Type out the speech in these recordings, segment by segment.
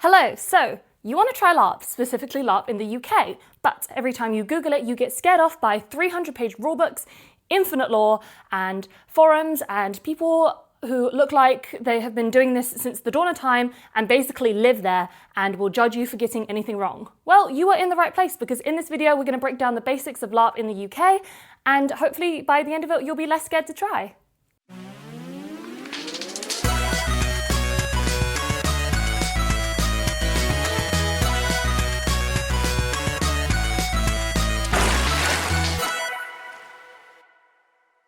Hello, so you want to try LARP, specifically LARP in the UK, but every time you Google it, you get scared off by 300-page rulebooks, infinite lore, and forums, and people who look like they have been doing this since the dawn of time and basically live there and will judge you for getting anything wrong. Well, you are in the right place, because in this video we're going to break down the basics of LARP in the UK, and hopefully by the end of it you'll be less scared to try.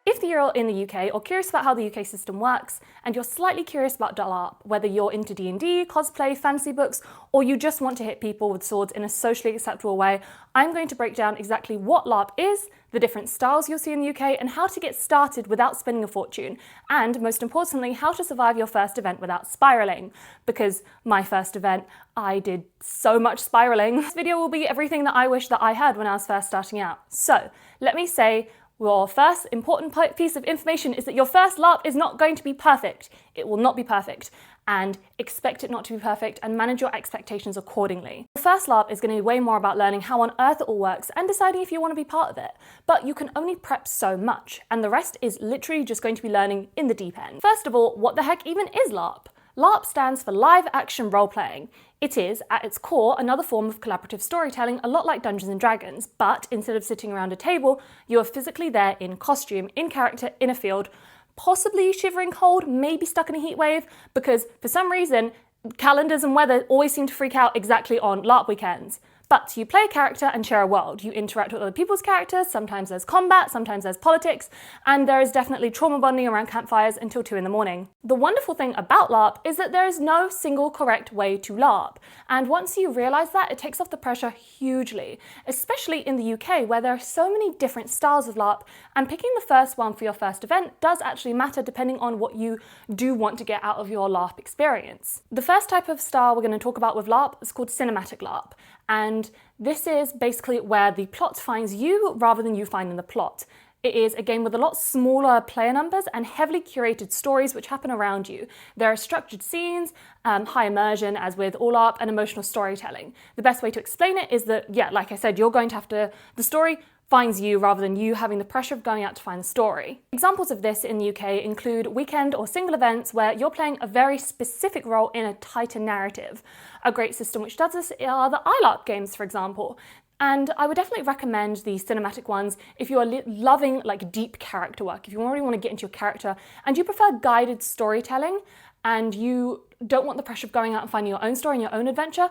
If you're in the UK or curious about how the UK system works, and you're slightly curious about LARP, whether you're into D&D, cosplay, fantasy books, or you just want to hit people with swords in a socially acceptable way, I'm going to break down exactly what LARP is, the different styles you'll see in the UK, and how to get started without spending a fortune, and most importantly, how to survive your first event without spiraling. Because my first event, I did so much spiraling. This video will be everything that I wish that I had when I was first starting out. So, let me say, your first important piece of information is that your first LARP is not going to be perfect. It will not be perfect, and expect it not to be perfect and manage your expectations accordingly. The first LARP is going to be way more about learning how on earth it all works and deciding if you want to be part of it. But you can only prep so much, and the rest is literally just going to be learning in the deep end. First of all, what the heck even is LARP? LARP stands for live action role-playing. It is, at its core, another form of collaborative storytelling, a lot like Dungeons and Dragons, but instead of sitting around a table, you are physically there in costume, in character, in a field, possibly shivering cold, maybe stuck in a heat wave, because for some reason, calendars and weather always seem to freak out exactly on LARP weekends. But you play a character and share a world. You interact with other people's characters, sometimes there's combat, sometimes there's politics, and there is definitely trauma bonding around campfires until 2 in the morning. The wonderful thing about LARP is that there is no single correct way to LARP, and once you realise that, it takes off the pressure hugely, especially in the UK where there are so many different styles of LARP, and picking the first one for your first event does actually matter depending on what you do want to get out of your LARP experience. The first type of style we're going to talk about with LARP is called cinematic LARP. And this is basically where the plot finds you rather than you finding the plot. It is a game with a lot smaller player numbers and heavily curated stories which happen around you. There are structured scenes, high immersion, as with all LARP, and emotional storytelling. The best way to explain it is that, yeah, like I said, you're going to have to, the story finds you rather than you having the pressure of going out to find the story. Examples of this in the UK include weekend or single events where you're playing a very specific role in a tighter narrative. A great system which does this are the iLARP games, for example. And I would definitely recommend the cinematic ones if you are loving like deep character work, if you really want to get into your character and you prefer guided storytelling and you don't want the pressure of going out and finding your own story and your own adventure,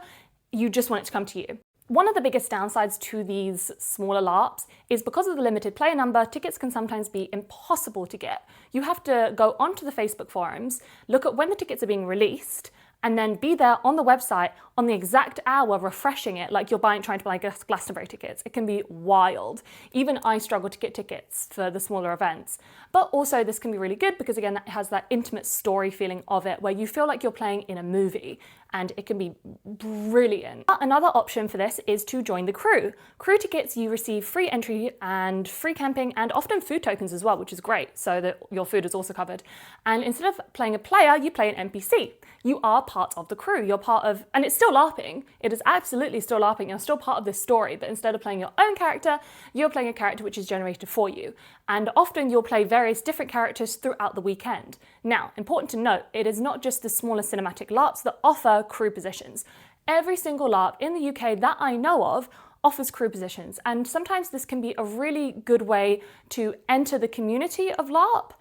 you just want it to come to you. One of the biggest downsides to these smaller LARPs is because of the limited player number, tickets can sometimes be impossible to get. You have to go onto the Facebook forums, look at when the tickets are being released, and then be there on the website on the exact hour refreshing it like you're trying to buy Glastonbury tickets. It can be wild. Even I struggle to get tickets for the smaller events. But also this can be really good because again, it has that intimate story feeling of it where you feel like you're playing in a movie, and it can be brilliant. Another option for this is to join the crew. Crew tickets, you receive free entry and free camping and often food tokens as well, which is great, so that your food is also covered. And instead of playing a player, you play an NPC. You are part of the crew, you're part of, and it's still LARPing. It is absolutely still LARPing, you're still part of this story, but instead of playing your own character, you're playing a character which is generated for you. And often you'll play various different characters throughout the weekend. Now, important to note, it is not just the smaller cinematic LARPs that offer crew positions. Every single LARP in the UK that I know of offers crew positions, and sometimes this can be a really good way to enter the community of LARP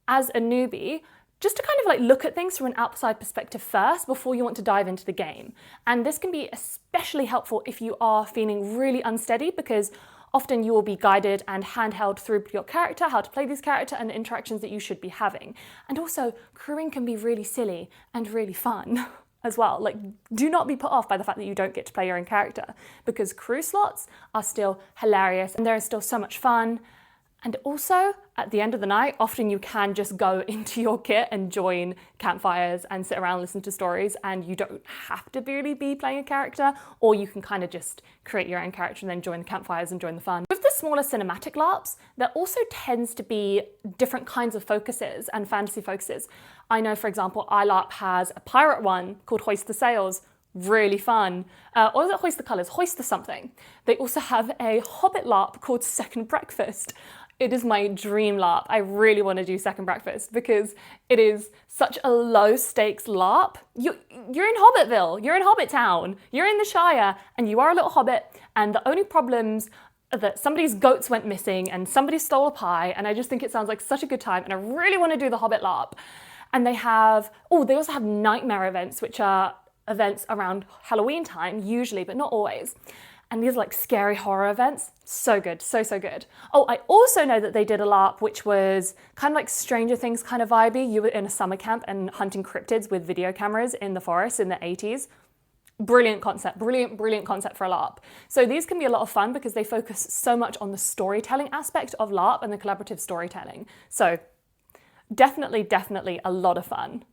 as a newbie, just to kind of like look at things from an outside perspective first before you want to dive into the game. And this can be especially helpful if you are feeling really unsteady, because often you will be guided and handheld through your character, how to play this character and the interactions that you should be having. And also, crewing can be really silly and really fun as well. Like, do not be put off by the fact that you don't get to play your own character, because crew slots are still hilarious and there is still so much fun. And also, at the end of the night, often you can just go into your kit and join campfires and sit around and listen to stories, and you don't have to really be playing a character, or you can kind of just create your own character and then join the campfires and join the fun. With the smaller cinematic LARPs, there also tends to be different kinds of focuses and fantasy focuses. I know, for example, iLARP has a pirate one called Hoist the Sails. really fun. Or is it Hoist the Colours? Hoist the something. They also have a Hobbit LARP called Second Breakfast. It is my dream LARP. I really want to do Second Breakfast because it is such a low stakes LARP. You're in Hobbitville, you're in Hobbit Town, you're in the Shire, and you are a little hobbit, and the only problems are that somebody's goats went missing and somebody stole a pie, and I just think it sounds like such a good time, and I really want to do the Hobbit LARP. And they also have nightmare events, which are events around Halloween time, usually, but not always. And these are like scary horror events. So good, so good. Oh, I also know that they did a LARP which was kind of like Stranger Things kind of vibey. You were in a summer camp and hunting cryptids with video cameras in the forest in the 80s. Brilliant concept, brilliant concept for a LARP. So these can be a lot of fun because they focus so much on the storytelling aspect of LARP and the collaborative storytelling. So definitely a lot of fun.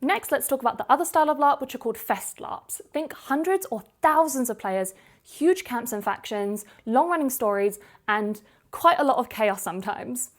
Next, let's talk about the other style of LARP, which are called fest LARPs. Think hundreds or thousands of players, huge camps and factions, long-running stories, and quite a lot of chaos sometimes.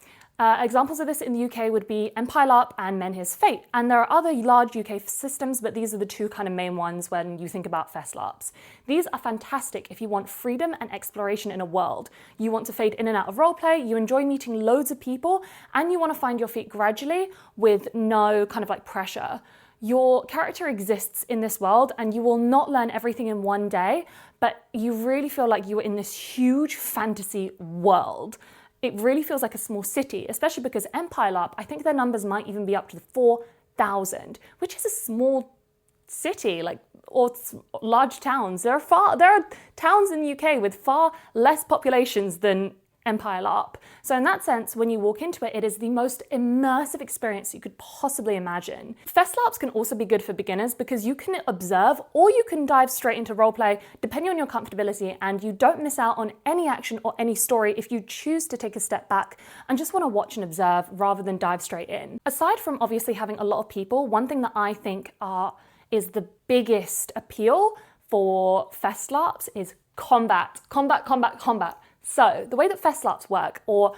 Examples of this in the UK would be Empire LARP and Menhir's Fate. And there are other large UK systems, but these are the two kind of main ones when you think about fest LARPs. These are fantastic if you want freedom and exploration in a world. You want to fade in and out of roleplay, you enjoy meeting loads of people, and you want to find your feet gradually with no kind of like pressure. Your character exists in this world and you will not learn everything in one day, but you really feel like you are in this huge fantasy world. It really feels like a small city, especially because Empire LARP, I think their numbers might even be up to 4,000, which is a small city, or large towns. There are towns in the UK with far less populations than Empire LARP. So in that sense, when you walk into it, it is the most immersive experience you could possibly imagine. Fest LARPs can also be good for beginners because you can observe or you can dive straight into roleplay depending on your comfortability, and you don't miss out on any action or any story if you choose to take a step back and just want to watch and observe rather than dive straight in. Aside from obviously having a lot of people, one thing that I think is the biggest appeal for Fest LARPs is combat. So the way that Fest LARPs work, or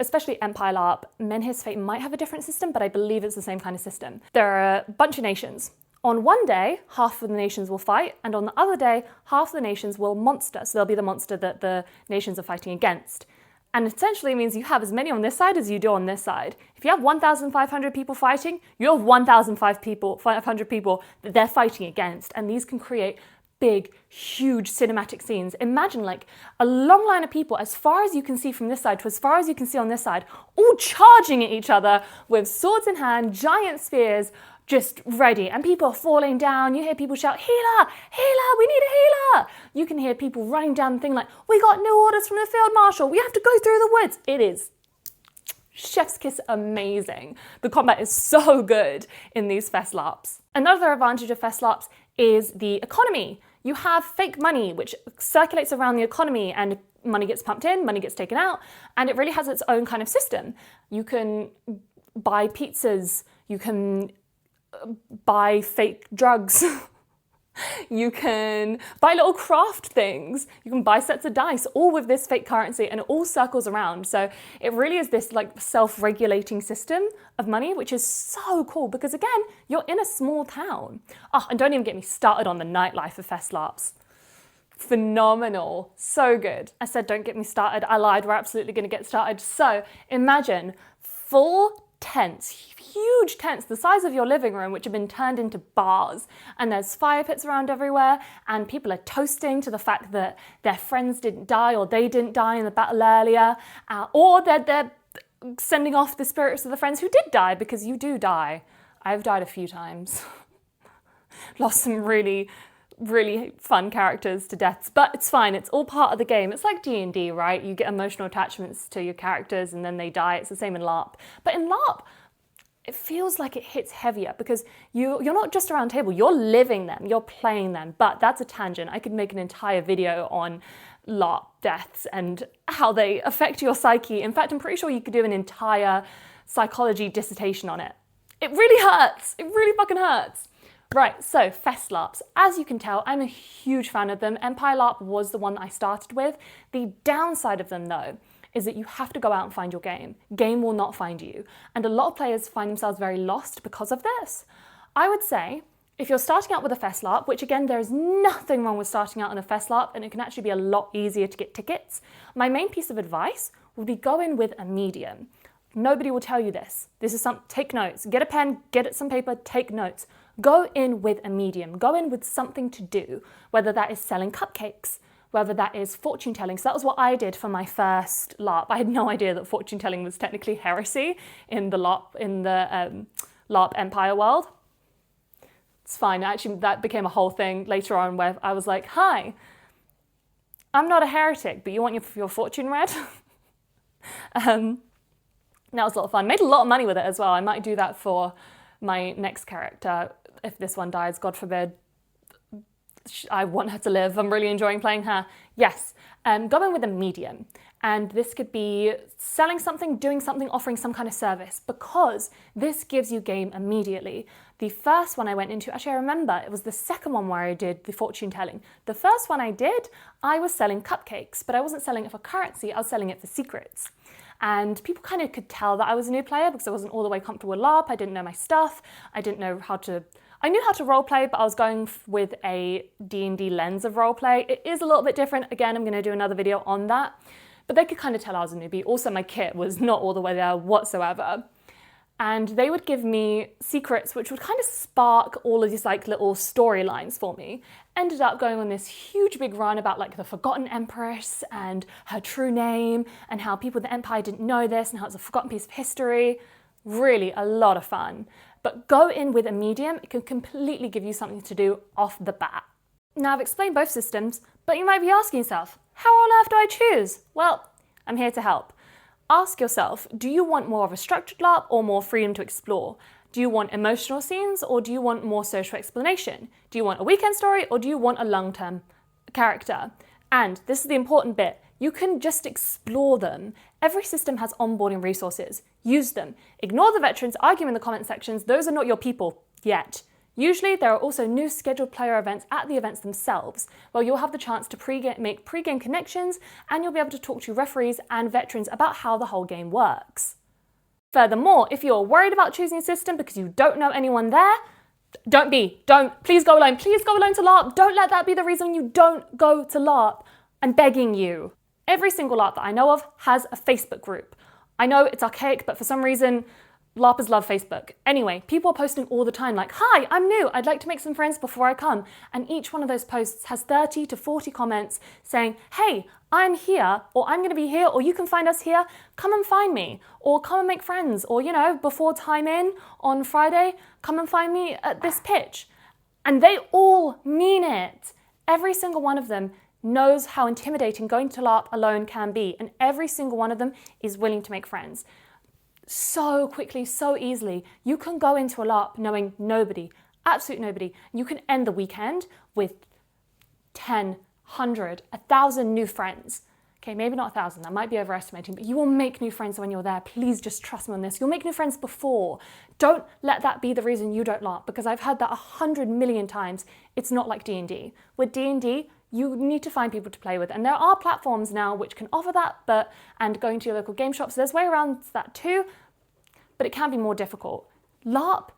especially Empire LARP, Menhir's Fate might have a different system, but I believe it's the same kind of system. There are a bunch of nations. On one day, half of the nations will fight, and on the other day, half of the nations will monster. So they'll be the monster that the nations are fighting against. And essentially means you have as many on this side as you do on this side. If you have 1,500 people fighting, you have 1,500 people that they're fighting against, and these can create big, huge cinematic scenes. Imagine like a long line of people as far as you can see from this side to as far as you can see on this side, all charging at each other with swords in hand, giant spears, just ready. And people are falling down. You hear people shout, "Healer! Healer! We need a healer!" You can hear people running down the thing like, "We got new orders from the field marshal. We have to go through the woods." It is chef's kiss amazing. The combat is so good in these Fest LARPs. Another advantage of Fest LARPs is the economy. You have fake money, which circulates around the economy, and money gets pumped in, money gets taken out, and it really has its own kind of system. You can buy pizzas, you can buy fake drugs, you can buy little craft things, you can buy sets of dice, all with this fake currency, and it all circles around. So it really is this like self-regulating system of money, which is so cool because again, you're in a small town. Oh, and don't even get me started on the nightlife of Fest LARPs. Phenomenal, so good. I said don't get me started, I lied, we're absolutely gonna get started. So imagine full tents, huge tents the size of your living room, which have been turned into bars, and there's fire pits around everywhere, and people are toasting to the fact that their friends didn't die, or they didn't die in the battle earlier, or they're sending off the spirits of the friends who did die, because you do die. I've died a few times. Lost some really fun characters to deaths, but it's fine, it's all part of the game. It's like D&D, right? You get emotional attachments to your characters and then they die. It's the same in LARP. But in LARP, it feels like it hits heavier because you're not just around table, you're living them, you're playing them. But that's a tangent. I could make an entire video on LARP deaths and how they affect your psyche. In fact, I'm pretty sure you could do an entire psychology dissertation on it. It really hurts. It really fucking hurts. Right, so Fest LARPs. As you can tell, I'm a huge fan of them. Empire LARP was the one that I started with. The downside of them, though, is that you have to go out and find your game. Game will not find you. And a lot of players find themselves very lost because of this. I would say If you're starting out with a fest LARP, which again, there is nothing wrong with starting out on a fest LARP, and it can actually be a lot easier to get tickets, my main piece of advice would be go in with a medium. Nobody will tell you this. Take notes. Get a pen, get some paper, take notes. Go in with a medium. Go in with something to do, whether that is selling cupcakes, whether that is fortune telling. So that was what I did for my first LARP. I had no idea that fortune telling was technically heresy in the LARP Empire world. It's fine. Actually, that became a whole thing later on where I was like, hi, I'm not a heretic, but you want your fortune read? That was a lot of fun. Made a lot of money with it as well. I might do that for my next character. If this one dies, God forbid, I want her to live. I'm really enjoying playing her. Yes, go in with a medium. And this could be selling something, doing something, offering some kind of service, because this gives you game immediately. The first one I went into, actually I remember, it was the second one where I did the fortune telling. The first one I did, I was selling cupcakes, but I wasn't selling it for currency, I was selling it for secrets. And people kind of could tell that I was a new player because I wasn't all the way comfortable with LARP, I didn't know my stuff, I knew how to roleplay, but I was going with a D&D lens of roleplay. It is a little bit different. Again, I'm going to do another video on that. But they could kind of tell I was a newbie. Also, my kit was not all the way there whatsoever. And they would give me secrets, which would kind of spark all of these like little storylines for me. Ended up going on this huge big run about like the Forgotten Empress and her true name and how people in the Empire didn't know this and how it's a forgotten piece of history. Really a lot of fun. But go in with a medium, it can completely give you something to do off the bat. Now I've explained both systems, but you might be asking yourself, how on earth do I choose? Well, I'm here to help. Ask yourself, do you want more of a structured LARP or more freedom to explore? Do you want emotional scenes or do you want more social explanation? Do you want a weekend story or do you want a long-term character? And this is the important bit, you can just explore them. Every system has onboarding resources. Use them. Ignore the veterans, argue in the comment sections, those are not your people yet. Usually there are also new scheduled player events at the events themselves, where you'll have the chance to make pre-game connections and you'll be able to talk to referees and veterans about how the whole game works. Furthermore, if you're worried about choosing a system because you don't know anyone there, please go alone to LARP. Don't let that be the reason you don't go to LARP. I'm begging you. Every single LARP that I know of has a Facebook group. I know it's archaic, but for some reason, LARPers love Facebook. Anyway, people are posting all the time like, hi, I'm new, I'd like to make some friends before I come. And each one of those posts has 30 to 40 comments saying, hey, I'm here, or I'm gonna be here, or you can find us here, come and find me, or come and make friends, or before time in on Friday, come and find me at this pitch. And they all mean it. Every single one of them knows how intimidating going to LARP alone can be, and every single one of them is willing to make friends. So quickly, so easily. You can go into a LARP knowing nobody, absolute nobody. You can end the weekend with 10, 100, 1,000 new friends. Okay, maybe not 1,000, that might be overestimating, but you will make new friends when you're there. Please just trust me on this. You'll make new friends before. Don't let that be the reason you don't LARP, because I've heard that 100 million times. It's not like D&D. With D&D, you need to find people to play with. And there are platforms now which can offer that, and going to your local game shops, there's way around that too, but it can be more difficult. LARP,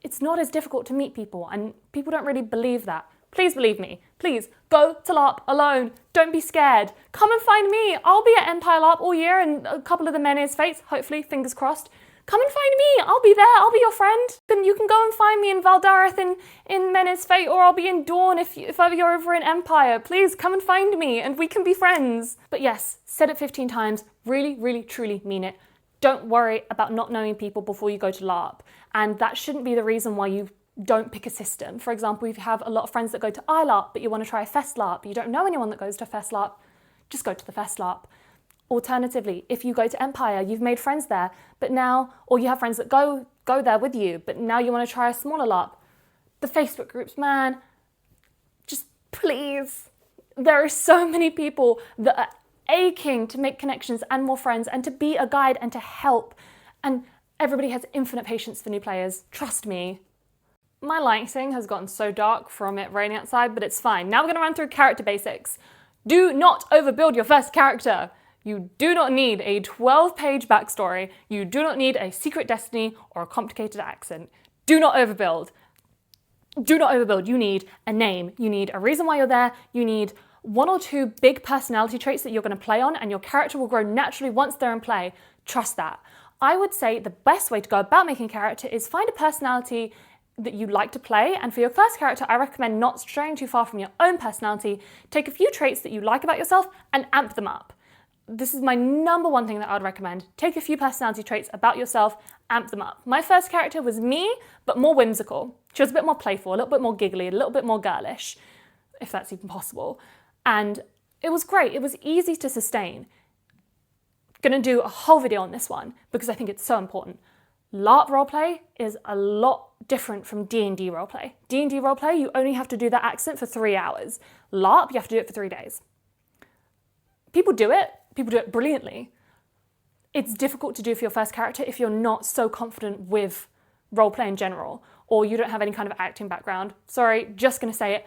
it's not as difficult to meet people, and people don't really believe that. Please believe me. Please, go to LARP alone. Don't be scared. Come and find me. I'll be at Empire LARP all year and a couple of the Menhirs Fates, hopefully, fingers crossed. Come and find me, I'll be there, I'll be your friend. Then you can go and find me in Valdareth in Menhirs Fate, or I'll be in Dawn if you're over in Empire. Please come and find me and we can be friends. But yes, said it 15 times, really, really, truly mean it. Don't worry about not knowing people before you go to LARP. And that shouldn't be the reason why you don't pick a system. For example, if you have a lot of friends that go to iLARP, but you want to try a Fest LARP, you don't know anyone that goes to Fest LARP, just go to the Fest LARP. Alternatively, if you go to Empire, you've made friends there, but now, or you have friends that go there with you, but now you want to try a smaller LARP. The Facebook groups, man, just please. There are so many people that are aching to make connections and more friends and to be a guide and to help. And everybody has infinite patience for new players, trust me. My lighting has gotten so dark from it raining outside, but it's fine. Now we're gonna run through character basics. Do not overbuild your first character. You do not need a 12-page backstory. You do not need a secret destiny or a complicated accent. Do not overbuild. Do not overbuild. You need a name. You need a reason why you're there. You need 1 or 2 big personality traits that you're going to play on, and your character will grow naturally once they're in play. Trust that. I would say the best way to go about making a character is find a personality that you like to play, and for your first character, I recommend not straying too far from your own personality. Take a few traits that you like about yourself and amp them up. This is my number one thing that I would recommend. Take a few personality traits about yourself, amp them up. My first character was me, but more whimsical. She was a bit more playful, a little bit more giggly, a little bit more girlish, if that's even possible. And it was great. It was easy to sustain. Gonna do a whole video on this one because I think it's so important. LARP roleplay is a lot different from D&D roleplay. D&D roleplay, you only have to do that accent for 3 hours. LARP, you have to do it for 3 days. People do it brilliantly. It's difficult to do for your first character if you're not so confident with roleplay in general, or you don't have any kind of acting background. Sorry, just gonna say it.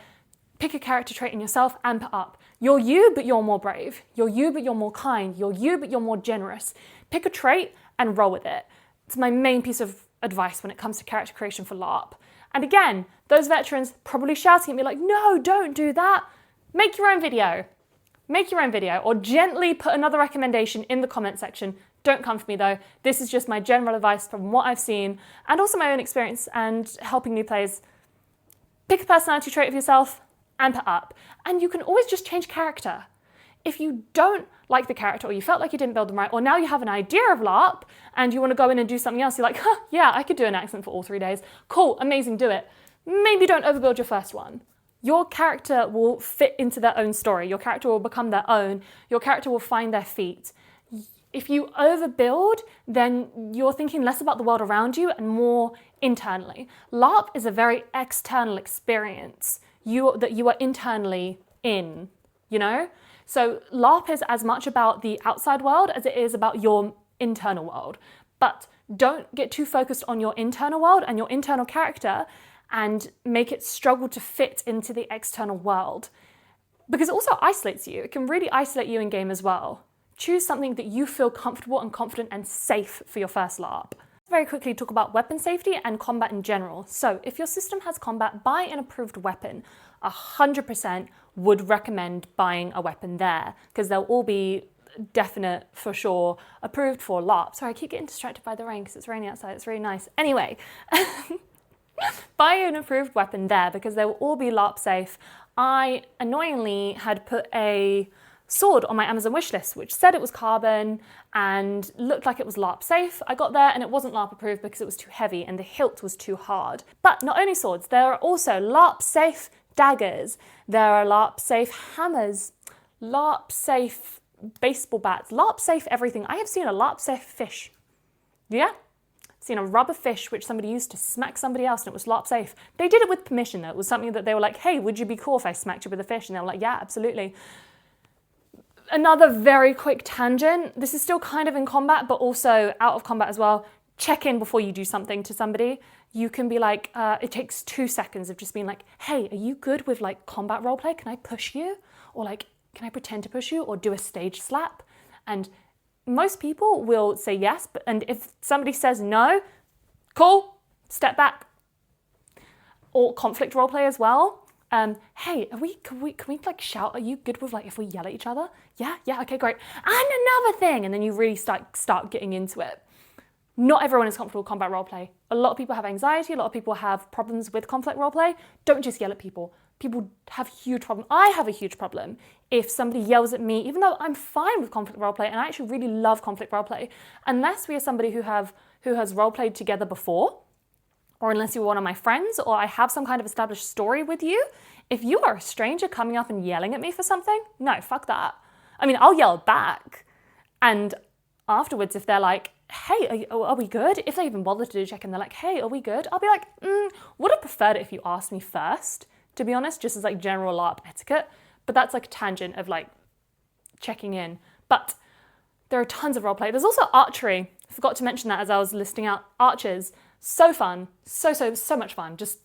Pick a character trait in yourself, amp it up. You're you, but you're more brave. You're you, but you're more kind. You're you, but you're more generous. Pick a trait and roll with it. It's my main piece of advice when it comes to character creation for LARP. And again, those veterans probably shouting at me like, no, don't do that. Make your own video. Make your own video, or gently put another recommendation in the comment section. Don't come for me though. This is just my general advice from what I've seen and also my own experience and helping new players. Pick a personality trait of yourself, amp it up. And you can always just change character. If you don't like the character, or you felt like you didn't build them right, or now you have an idea of LARP and you want to go in and do something else, you're like, huh, yeah, I could do an accent for all 3 days. Cool, amazing, do it. Maybe don't overbuild your first one. Your character will fit into their own story. Your character will become their own. Your character will find their feet. If you overbuild, then you're thinking less about the world around you and more internally. LARP is a very external experience that you are internally in, you know? So LARP is as much about the outside world as it is about your internal world. But don't get too focused on your internal world and your internal character and make it struggle to fit into the external world. Because it also isolates you. It can really isolate you in game as well. Choose something that you feel comfortable and confident and safe for your first LARP. Very quickly talk about weapon safety and combat in general. So if your system has combat, buy an approved weapon. 100% would recommend buying a weapon there because they'll all be definite, for sure, approved for LARP. Sorry, I keep getting distracted by the rain because it's raining outside. It's really nice. Anyway, buy an approved weapon there because they will all be LARP safe. I annoyingly had put a sword on my Amazon wishlist, which said it was carbon and looked like it was LARP safe. I got there and it wasn't LARP approved because it was too heavy and the hilt was too hard. But not only swords, there are also LARP safe daggers. There are LARP safe hammers, LARP safe baseball bats, LARP safe everything. I have seen a LARP safe fish. Yeah? Seen a rubber fish which somebody used to smack somebody else and it was LARP safe. They did it with permission though. It was something that they were like, hey, would you be cool if I smacked you with a fish? And they were like, yeah, absolutely. Another very quick tangent. This is still kind of in combat, but also out of combat as well. Check in before you do something to somebody. You can be like, it takes 2 seconds of just being like, hey, are you good with like combat roleplay? Can I push you? Or like, can I pretend to push you or do a stage slap? And most people will say yes, and if somebody says no, cool, step back. Or conflict roleplay as well. Hey, can we like shout? Are you good with like if we yell at each other? Yeah, okay, great. And another thing, and then you really start getting into it. Not everyone is comfortable with combat roleplay. A lot of people have anxiety. A lot of people have problems with conflict roleplay. Don't just yell at people. People have huge problems. I have a huge problem if somebody yells at me, even though I'm fine with conflict roleplay and I actually really love conflict roleplay, unless we are somebody who has roleplayed together before, or unless you're one of my friends, or I have some kind of established story with you. If you are a stranger coming up and yelling at me for something, no, fuck that. I mean, I'll yell back. And afterwards, if they're like, hey, are we good? If they even bother to do check and they're like, hey, are we good? I'll be like, would have preferred it if you asked me first, to be honest, just as like general LARP etiquette. But that's like a tangent of like checking in. But there are tons of roleplay. There's also archery. I forgot to mention that as I was listing out archers. So fun, so much fun. Just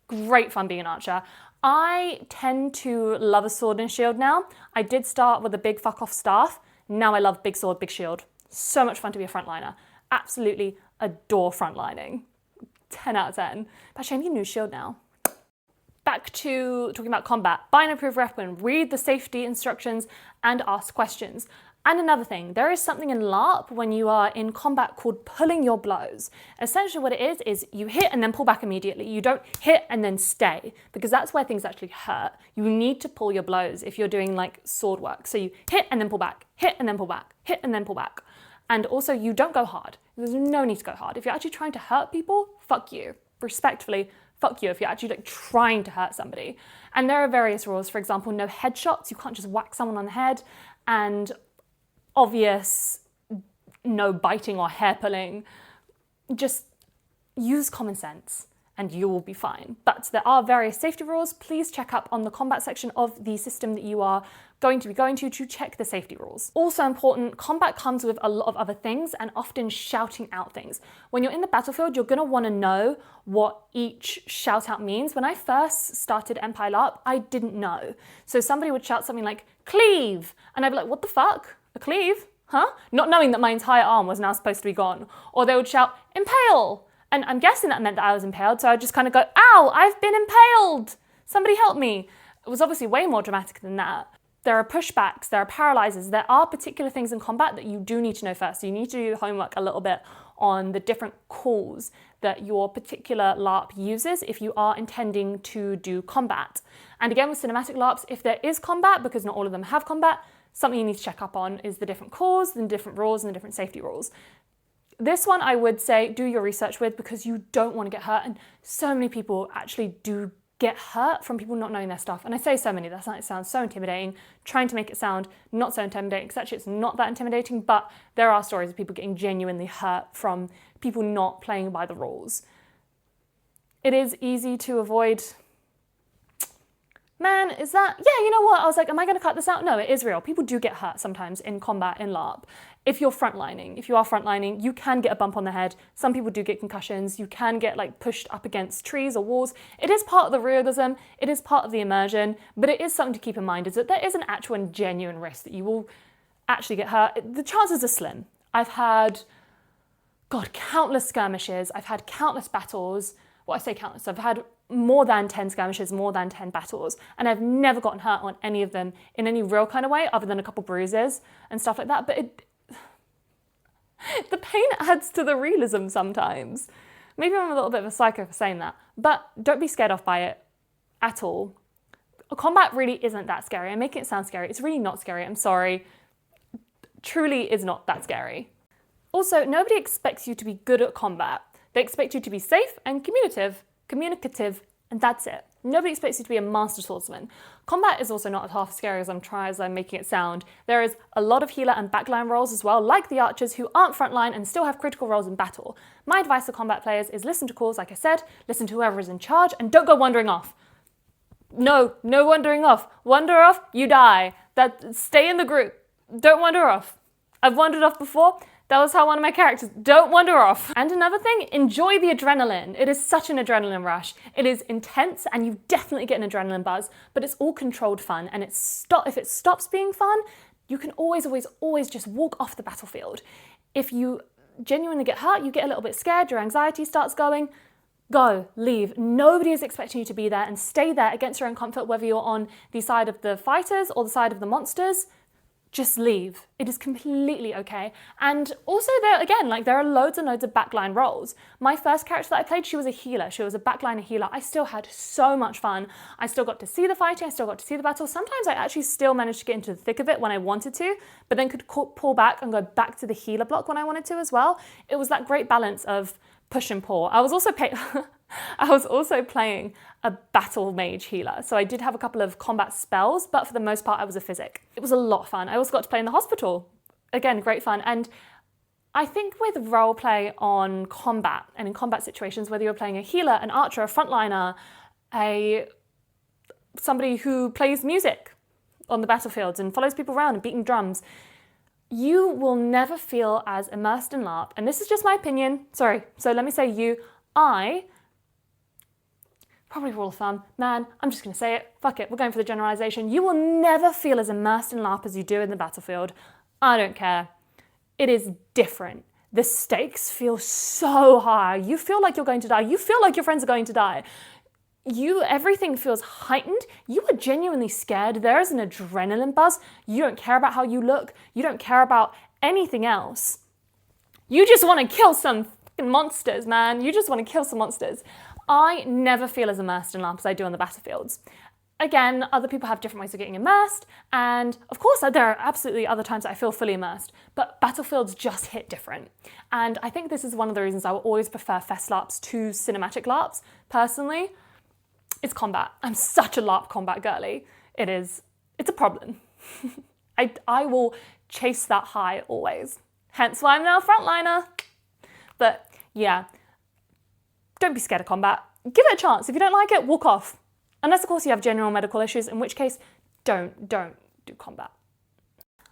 great fun being an archer. I tend to love a sword and shield now. I did start with a big fuck off staff. Now I love big sword, big shield. So much fun to be a frontliner. Absolutely adore frontlining. 10 out of 10. Actually, I need a new shield now. Back to talking about combat. Buy an approved weapon, read the safety instructions, and ask questions. And another thing, there is something in LARP when you are in combat called pulling your blows. Essentially what it is you hit and then pull back immediately. You don't hit and then stay, because that's where things actually hurt. You need to pull your blows if you're doing like sword work. So you hit and then pull back, hit and then pull back, hit and then pull back. And also you don't go hard. There's no need to go hard. If you're actually trying to hurt people, fuck you. Respectfully, fuck you if you're actually like trying to hurt somebody. And there are various rules. For example, no headshots. You can't just whack someone on the head. And obvious no biting or hair pulling. Just use common sense and you will be fine. But there are various safety rules. Please check up on the combat section of the system that you are going to check the safety rules. Also important, combat comes with a lot of other things and often shouting out things. When you're in the battlefield, you're gonna wanna know what each shout out means. When I first started Empire LARP, I didn't know. So somebody would shout something like, cleave, and I'd be like, what the fuck? A cleave? Huh? Not knowing that my entire arm was now supposed to be gone. Or they would shout, impale. And I'm guessing that meant that I was impaled, so I'd just kind of go, ow, I've been impaled. Somebody help me. It was obviously way more dramatic than that. There are pushbacks, there are paralyzers, there are particular things in combat that you do need to know first. So you need to do your homework a little bit on the different calls that your particular LARP uses if you are intending to do combat. And again, with cinematic LARPs, if there is combat, because not all of them have combat, something you need to check up on is the different calls, the different rules, and the different safety rules. This one I would say do your research with, because you don't want to get hurt, and so many people actually do get hurt from people not knowing their stuff. And I say so many, that sounds so intimidating, trying to make it sound not so intimidating, because actually it's not that intimidating, but there are stories of people getting genuinely hurt from people not playing by the rules. It is easy to avoid. Man, is that, yeah, you know what? I was like, am I gonna cut this out? No, it is real. People do get hurt sometimes in combat, in LARP. If you are frontlining, you can get a bump on the head. Some people do get concussions. You can get like pushed up against trees or walls. It is part of the realism. It is part of the immersion, but it is something to keep in mind is that there is an actual and genuine risk that you will actually get hurt. The chances are slim. I've had, God, countless skirmishes. I've had countless battles. Well, I say countless. I've had more than 10 skirmishes, more than 10 battles, and I've never gotten hurt on any of them in any real kind of way other than a couple bruises and stuff like that. But the pain adds to the realism sometimes. Maybe I'm a little bit of a psycho for saying that, but don't be scared off by it at all. Combat really isn't that scary. I'm making it sound scary. It's really not scary. I'm sorry. Truly is not that scary. Also, nobody expects you to be good at combat. They expect you to be safe and communicative, and that's it. Nobody expects you to be a master swordsman. Combat is also not half as scary as I'm making it sound. There is a lot of healer and backline roles as well, like the archers who aren't frontline and still have critical roles in battle. My advice to combat players is listen to calls, like I said, listen to whoever is in charge, and don't go wandering off. No wandering off. Wander off, you die. Stay in the group. Don't wander off. I've wandered off before. That was how one of my characters, don't wander off. And another thing, enjoy the adrenaline. It is such an adrenaline rush. It is intense and you definitely get an adrenaline buzz, but it's all controlled fun. And if it stops being fun, you can always just walk off the battlefield. If you genuinely get hurt, you get a little bit scared, your anxiety starts going, go, leave. Nobody is expecting you to be there, and stay there against your own comfort, whether you're on the side of the fighters or the side of the monsters. Just leave. It is completely okay. And also there are loads and loads of backline roles. My first character that I played, she was a healer. She was a backline healer. I still had so much fun. I still got to see the fighting. I still got to see the battle. Sometimes I actually still managed to get into the thick of it when I wanted to, but then could pull back and go back to the healer block when I wanted to as well. It was that great balance of push and pull. I was also playing a battle mage healer. So I did have a couple of combat spells, but for the most part, I was a physic. It was a lot of fun. I also got to play in the hospital. Again, great fun. And I think with role play on combat and in combat situations, whether you're playing a healer, an archer, a frontliner, somebody who plays music on the battlefields and follows people around and beating drums, you will never feel as immersed in LARP. And this is just my opinion. Sorry. So let me say probably rule of thumb, man, I'm just gonna say it, fuck it, we're going for the generalization. You will never feel as immersed in LARP as you do in the battlefield. I don't care. It is different. the stakes feel so high. You feel like you're going to die. You feel like your friends are going to die. Everything feels heightened. You are genuinely scared. There is an adrenaline buzz. You don't care about how you look. You don't care about anything else. You just want to kill some fucking monsters, man. You just want to kill some monsters. I never feel as immersed in LARP as I do on the battlefields. Again, other people have different ways of getting immersed, and of course there are absolutely other times that I feel fully immersed, but battlefields just hit different. And I think this is one of the reasons I will always prefer fest LARPs to cinematic LARPs. Personally, it's combat. I'm such a LARP combat girly. It's a problem. I will chase that high always. Hence why I'm now a frontliner. But yeah, don't be scared of combat. Give it a chance. If you don't like it, walk off. Unless, of course, you have general medical issues, in which case, don't do combat.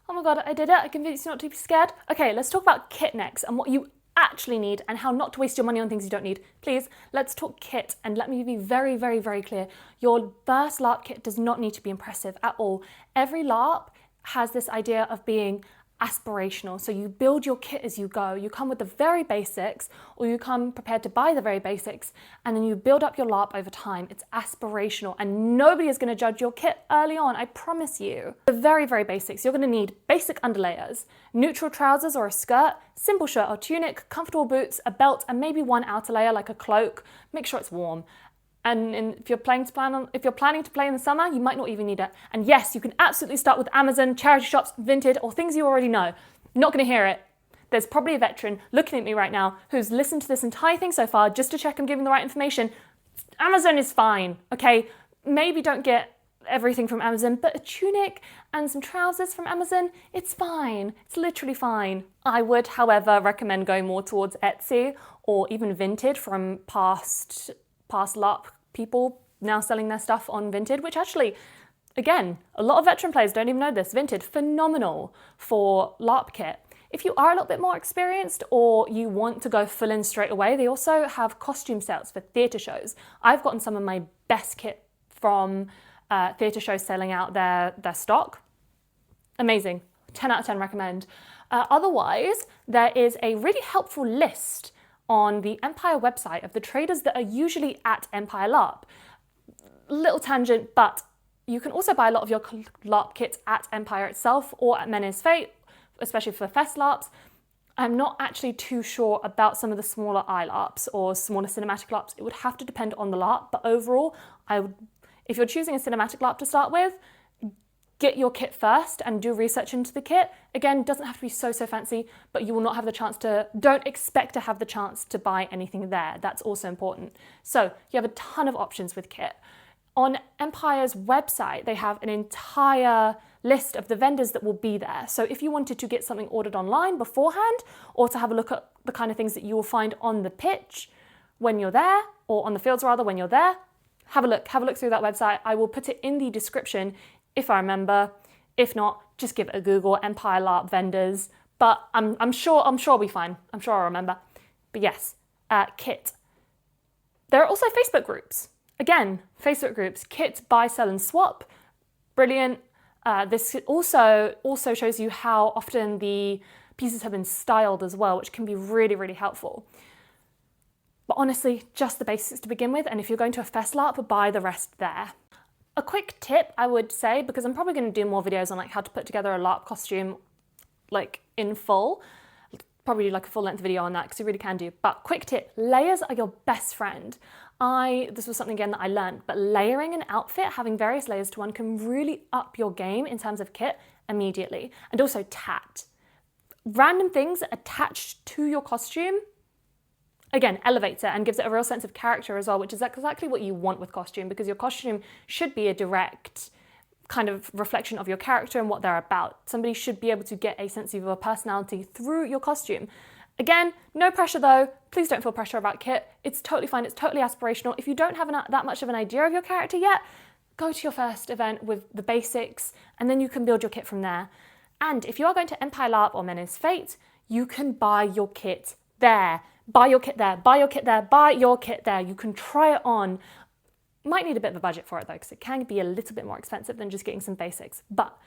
Oh my God, I did it. I convinced you not to be scared. Okay, let's talk about kit next and what you actually need and how not to waste your money on things you don't need. Please, let's talk kit, and let me be very, very, very clear. Your first LARP kit does not need to be impressive at all. Every LARP has this idea of being aspirational. So you build your kit as you go. You come with the very basics, or you come prepared to buy the very basics, and then you build up your LARP over time. It's aspirational, and nobody is going to judge your kit early on, I promise you. The very, very basics. You're going to need basic underlayers, neutral trousers or a skirt, simple shirt or tunic, comfortable boots, a belt, and maybe one outer layer like a cloak. Make sure it's warm. And if you're planning to play in the summer, you might not even need it. And yes, you can absolutely start with Amazon, charity shops, Vinted, or things you already know. Not going to hear it. There's probably a veteran looking at me right now who's listened to this entire thing so far just to check I'm giving the right information. Amazon is fine, okay? Maybe don't get everything from Amazon, but a tunic and some trousers from Amazon, it's fine. It's literally fine. I would, however, recommend going more towards Etsy or even Vinted from past LARP people now selling their stuff on Vinted, which actually, again, a lot of veteran players don't even know this. Vinted, phenomenal for LARP kit. If you are a little bit more experienced or you want to go full in straight away, they also have costume sales for theatre shows. I've gotten some of my best kit from theatre shows selling out their stock. Amazing. 10 out of 10 recommend. Otherwise, there is a really helpful list on the Empire website of the traders that are usually at Empire LARP. Little tangent, but you can also buy a lot of your LARP kits at Empire itself or at Men's Fate, especially for fest LARPs. I'm not actually too sure about some of the smaller iLARPs or smaller cinematic LARPs. It would have to depend on the LARP, but overall, if you're choosing a cinematic LARP to start with, get your kit first and do research into the kit. Again, doesn't have to be so fancy, but you will not have the chance don't expect to have the chance to buy anything there. That's also important. So you have a ton of options with kit. On Empire's website, they have an entire list of the vendors that will be there. So if you wanted to get something ordered online beforehand, or to have a look at the kind of things that you will find on the pitch when you're there, or on the fields rather when you're there, have a look through that website. I will put it in the description if I remember. If not, just give it a Google, Empire LARP vendors. But I'm sure I'll be fine. I'm sure I'll remember. But yes, kit. There are also Facebook groups. Again, Facebook groups, kit, buy, sell, and swap. Brilliant. This also shows you how often the pieces have been styled as well, which can be really, really helpful. But honestly, just the basics to begin with. And if you're going to a fest LARP, buy the rest there. A quick tip, I would say, because I'm probably going to do more videos on like how to put together a LARP costume like in full. Probably do like a full length video on that because you really can do. But quick tip, layers are your best friend. This was something again that I learned, but layering an outfit, having various layers to one can really up your game in terms of kit immediately. And also tat. Random things attached to your costume, again, elevates it and gives it a real sense of character as well, which is exactly what you want with costume, because your costume should be a direct kind of reflection of your character and what they're about. Somebody should be able to get a sense of your personality through your costume. Again, no pressure though. Please don't feel pressure about kit. It's totally fine. It's totally aspirational. If you don't have that much of an idea of your character yet, go to your first event with the basics and then you can build your kit from there. And if you are going to Empire LARP or Men's Fate, you can buy your kit there. Buy your kit there, buy your kit there, buy your kit there. You can try it on. Might need a bit of a budget for it though, because it can be a little bit more expensive than just getting some basics. But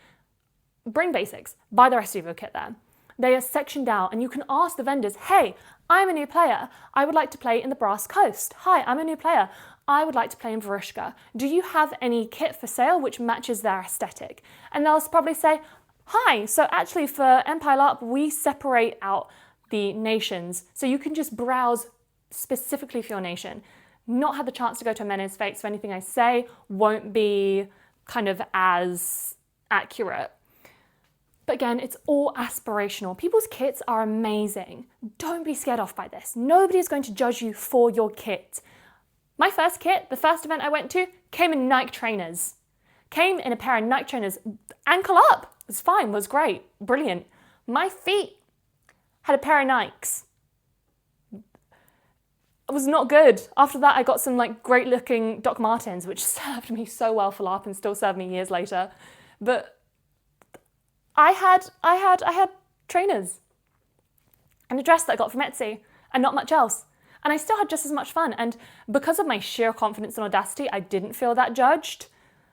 bring basics, buy the rest of your kit there. They are sectioned out, and you can ask the vendors, hey, I'm a new player. I would like to play in the Brass Coast. Hi, I'm a new player. I would like to play in Varushka. Do you have any kit for sale which matches their aesthetic? And they'll probably say, hi, so actually for Empire LARP, we separate out the nations. So you can just browse specifically for your nation. Not had the chance to go to a Men's Fate, so anything I say won't be kind of as accurate. But again, it's all aspirational. People's kits are amazing. Don't be scared off by this. Nobody is going to judge you for your kit. My first kit, the first event I went to, came in Nike trainers. Came in a pair of Nike trainers, ankle up. It was fine, was great, brilliant. My feet had a pair of Nikes. It was not good. After that, I got some like great looking Doc Martens, which served me so well for LARP and still serve me years later. But I had trainers and a dress that I got from Etsy and not much else. And I still had just as much fun. And because of my sheer confidence and audacity, I didn't feel that judged.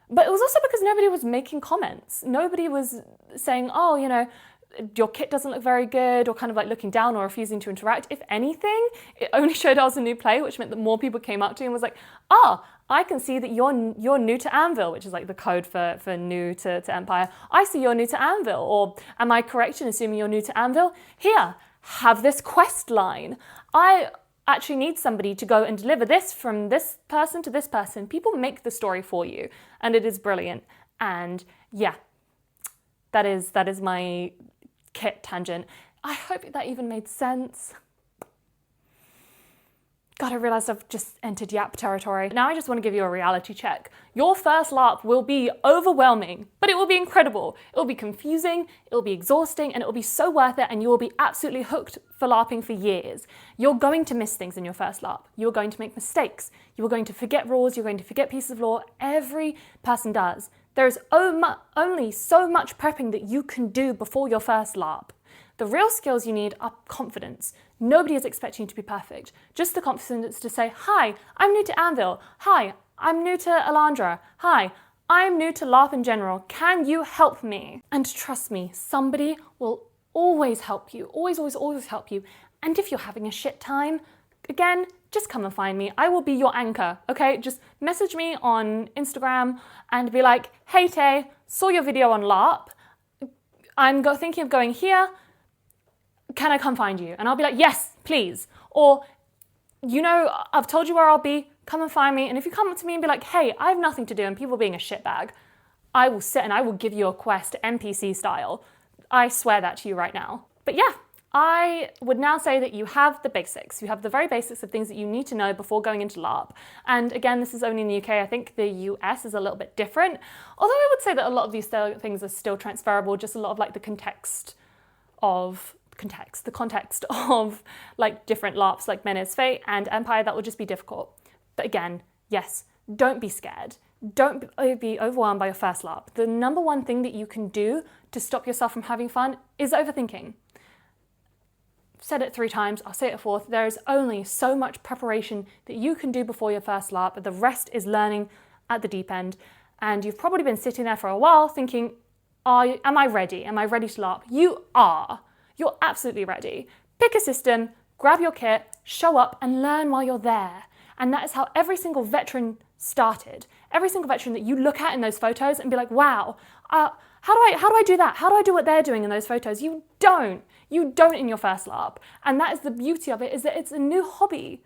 But it was also because nobody was making comments. Nobody was saying, oh, you know, your kit doesn't look very good, or kind of like looking down or refusing to interact. If anything, it only showed I was a new player, which meant that more people came up to me and was like, oh, I can see that you're new to Anvil, which is like the code for new to Empire. I see you're new to Anvil. Or am I correct in assuming you're new to Anvil? Here, have this quest line. I actually need somebody to go and deliver this from this person to this person. People make the story for you, and it is brilliant. And yeah, that is my kit tangent. I hope that even made sense. God, I realized I've just entered yap territory. Now I just want to give you a reality check. Your first LARP will be overwhelming, but it will be incredible. It will be confusing, it will be exhausting, and it will be so worth it, and you will be absolutely hooked for LARPing for years. You're going to miss things in your first LARP. You are going to make mistakes. You are going to forget rules. You're going to forget pieces of lore. Every person does. There is only so much prepping that you can do before your first LARP. The real skills you need are confidence. Nobody is expecting you to be perfect. Just the confidence to say, hi, I'm new to Anvil. Hi, I'm new to Alandra. Hi, I'm new to LARP in general. Can you help me? And trust me, somebody will always help you. Always, always, always help you. And if you're having a shit time, again, just come and find me. I will be your anchor, okay? Just message me on Instagram and be like, hey Tay, saw your video on LARP. I'm thinking of going here. Can I come find you? And I'll be like, yes, please. Or, you know, I've told you where I'll be, come and find me. And if you come up to me and be like, hey, I have nothing to do and people being a shitbag, I will sit and I will give you a quest NPC style. I swear that to you right now. But yeah, I would now say that you have the basics. You have the very basics of things that you need to know before going into LARP. And again, this is only in the UK. I think the US is a little bit different. Although I would say that a lot of these things are still transferable, just a lot of like the context of like different LARPs like Men's Fate and Empire, that will just be difficult. But again, yes, don't be scared. Don't be overwhelmed by your first LARP. The number one thing that you can do to stop yourself from having fun is overthinking. I've said it 3 times, I'll say it a 4th. There is only so much preparation that you can do before your first LARP, but the rest is learning at the deep end. And you've probably been sitting there for a while thinking, am I ready? Am I ready to LARP? You are. You're absolutely ready. Pick a system, grab your kit, show up and learn while you're there. And that is how every single veteran started. Every single veteran that you look at in those photos and be like, wow, how do I do that? How do I do what they're doing in those photos? You don't. You don't in your first LARP. And that is the beauty of it, is that it's a new hobby.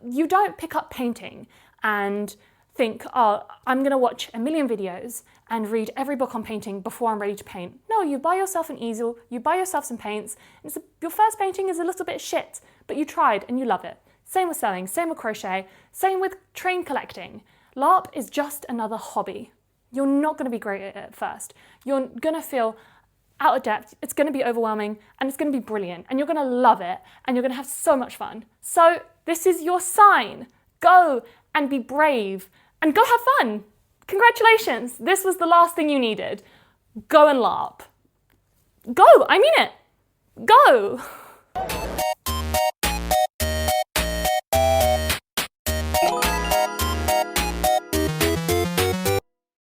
You don't pick up painting and think, oh, I'm gonna watch a million videos and read every book on painting before I'm ready to paint. No, you buy yourself an easel, you buy yourself some paints, and your first painting is a little bit shit, but you tried and you love it. Same with sewing, same with crochet, same with train collecting. LARP is just another hobby. You're not gonna be great at it at first. You're gonna feel out of depth, it's gonna be overwhelming, and it's gonna be brilliant, and you're gonna love it, and you're gonna have so much fun. So this is your sign. Go and be brave, and go have fun. Congratulations, this was the last thing you needed. Go and LARP. Go, I mean it. Go.